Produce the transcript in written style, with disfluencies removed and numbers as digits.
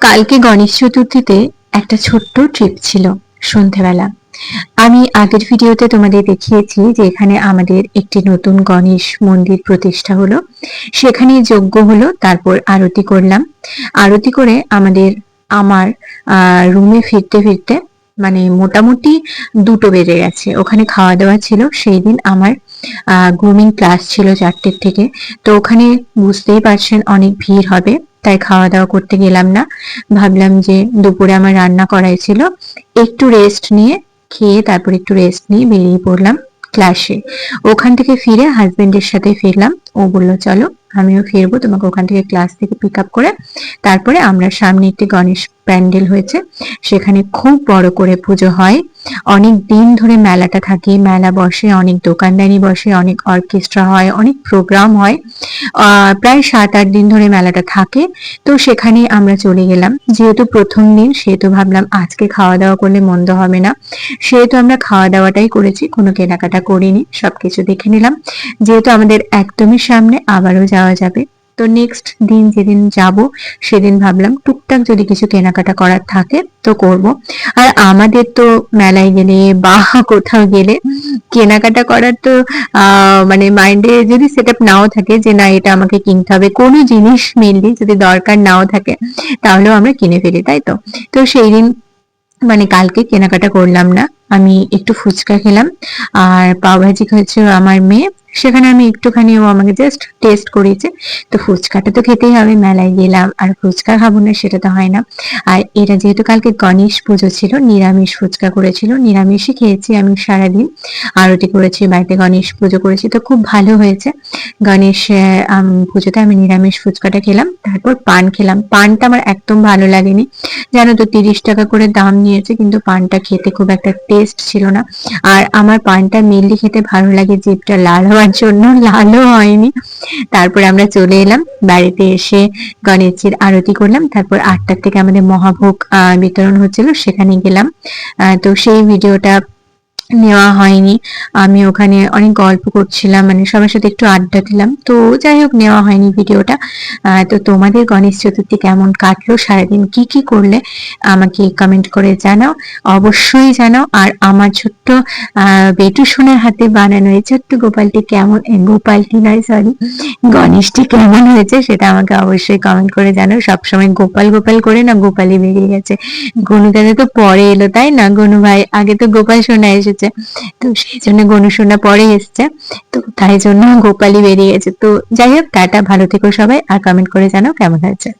কালকে গণেশ চতুর্থীতে একটা ছোট্ট ট্রিপ ছিল। সন্ধেবেলা আমি আগের ভিডিওতে তোমাদের দেখিয়েছি যে এখানে আমাদের একটি নতুন গণেশ মন্দির প্রতিষ্ঠা হলো, সেখানে যজ্ঞ হলো, তারপর আরতি করলাম। আরতি করে আমার রুমে ফিরতে ফিরতে মানে মোটামুটি 2টো বেজে গেছে। ওখানে খাওয়া দাওয়া ছিল, সেই দিন আমার গ্রুমিং ক্লাস ছিল 4টের থেকে। তো ওখানে বুঝতেই পারছেন অনেক ভিড় হবে, তাই খাওয়া দাওয়া করতে গেলাম না। ভাবলাম যে দুপুরে আমার রান্না করাই ছিল, একটু রেস্ট নিয়ে খেয়ে তারপর একটু রেস্ট নিয়ে বেরিয়ে পড়লাম ক্লাসে। ওখান থেকে ফিরে হাজবেন্ডের সাথে ফিরলাম। ও বললো চলো আমিও ফিরবো, তোমাকে ওখান থেকে ক্লাস থেকে পিক আপ করে। তারপরে আমরা সামনে একটি গণেশ প্যান্ডেল হয়েছে, সেখানে খুব বড় করে পুজো হয়। অনেক দিন ধরে মেলাটা থাকে, মেলা বসে, অনেক দোকানদানি বসে, অনেক অর্কেস্ট্রা হয়, অনেক প্রোগ্রাম হয়। প্রায় 7-8 দিন ধরে মেলাটা থাকে। তো সেখানে আমরা চলে গেলাম, যেহেতু প্রথম দিন সেহেতু ভাবলাম আজকে খাওয়া দাওয়া করলে মন্দ হবে না, সেহেতু আমরা খাওয়া দাওয়াটাই করেছি, কোনো কেনাকাটা করিনি, সবকিছু দেখে নিলাম। যেহেতু আমাদের একদমই সামনে, আবারও যাওয়া যাবে। তো নেক্সট দিন যেদিন যাব সেদিন ভাবলাম টুকটাক যদি কিছু কেনাকাটা করার থাকে তো করব। আর আমাদের তো মেলায় গেলে বা কোথাও গেলে কেনাকাটা করার তো মানে মাইন্ডে যদি সেট আপ নাও থাকে যে না এটা আমাকে কিনতে হবে, কোনো জিনিস মেনলি যদি দরকার নাও থাকে তাহলেও আমরা কিনে ফেলি, তাই তো। তো সেই দিন মানে কালকে কেনাকাটা করলাম না, আমি একটু ফুচকা খেলাম আর পাওভাজি হয়েছে আমার মেয়ে, সেখানে আমি একটুখানি, ও আমাকে জাস্ট টেস্ট করিয়েছে। তো ফুচকাটা তো খেতেই হবে, মেলায় গেলাম আর ফুচকা খাবো না সেটা তো হয় না। আর এটা যেহেতু কালকে গণেশ পুজো ছিল, নিরামিষ ফুচকা করেছিল, নিরামিষই খেয়েছি আমি সারাদিন। আরতি করেছি বাড়িতে, গণেশ পুজো করেছি, তো খুব ভালো হয়েছে। গণেশ পুজোতে আমি নিরামিষ ফুচকাটা খেলাম, তারপর পান খেলাম। পানটা আমার একদম ভালো লাগেনি, জানো তো 30 টাকা করে দাম নিয়েছে, কিন্তু পানটা খেতে খুব একটা টেস্ট ছিল না। আর আমার পানটা মেনলি খেতে ভালো লাগে জিভটা লাল হওয়ার জন্য, লালও হয়নি। তারপরে আমরা চলে এলাম বাড়িতে, এসে গণেশজির আরতি করলাম, তারপর 8টার থেকে আমাদের মহাভোগ বিতরণ হচ্ছিল, সেখানে গেলাম। তো সেই ভিডিওটা নেওয়া হয়নি। আমি ওখানে অনেক গল্প করছিলাম, মানে সবার সাথে একটু আড্ডা দিলাম, তো যাই হোক নেওয়া হয়নি ভিডিওটা। তো তোমাদের গণেশ চতুর্থী কেমন কাটলো, সারাদিন কি কি করলে আমাকে কমেন্ট করে জানাও, অবশ্যই জানাও। আর আমার ছোট্ট বেটু সোনার হাতে বানানো এই ছোট্ট গোপালটি কেমন, গোপালটি নয় সরি, গণেশটি কেমন হয়েছে সেটা আমাকে অবশ্যই কমেন্ট করে জানাও। সবসময় গোপাল গোপাল করে না গোপালই বেরিয়ে গেছে। গনু দাদা তো পরে এলো তাই না, গনু ভাই, আগে তো গোপাল সোনা এসেছে, তো সেই জন্য গনু সোনা পরে এসছে, তো তাই জন্য গোপালই বেরিয়ে গেছে। তো যাই হোক, টাটা, ভালো থেকো সবাই, আর কমেন্ট করে জানাও কেমন হয়েছে।